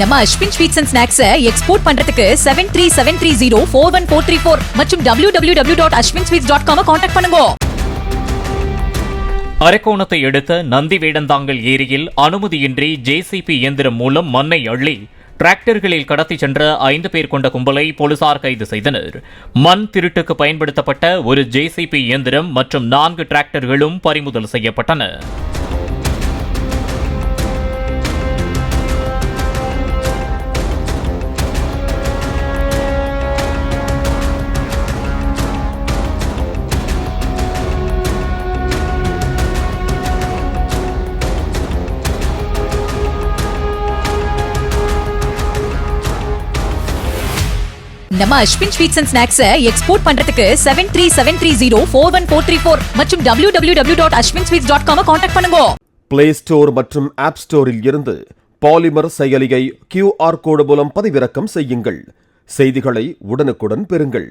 நம்ம Ashwin sweets and snacks export பண்றதுக்கு 7373041434 மற்றும் www.ashwinsweets.com கான்டாக்ட் பண்ணுங்க. அரக்கோணத்தை அடுத்த நந்தி வேடந்தாங்கல் ஏரியில் அனுமதியின்றி ஜேசிபி இயந்திரம் மூலம் மண்ணை அள்ளி டிராக்டர்களில் கடத்தி சென்ற 5 பேர் கொண்ட கும்பலை போலீசார் கைது செய்தனர். மண் திருட்டுக்கு பயன்படுத்தப்பட்ட ஒரு ஜேசிபி இயந்திரம் மற்றும் 4 டிராக்டர்களும் பறிமுதல் செய்யப்பட்டன. நம்ம Ashwin sweets and snacks export பண்றதுக்கு 7373041434 மற்றும் www.ashwinsweets.com கான்டாக்ட் பண்ணுங்க. பிளே ஸ்டோர் மற்றும் ஆப் ஸ்டோரில் இருந்து பாலிமர் செயலியை QR கோடு மூலம் பதிவிறக்கம் செய்யுங்கள். செய்திகளை உடனுக்குடன் பெறுங்கள்.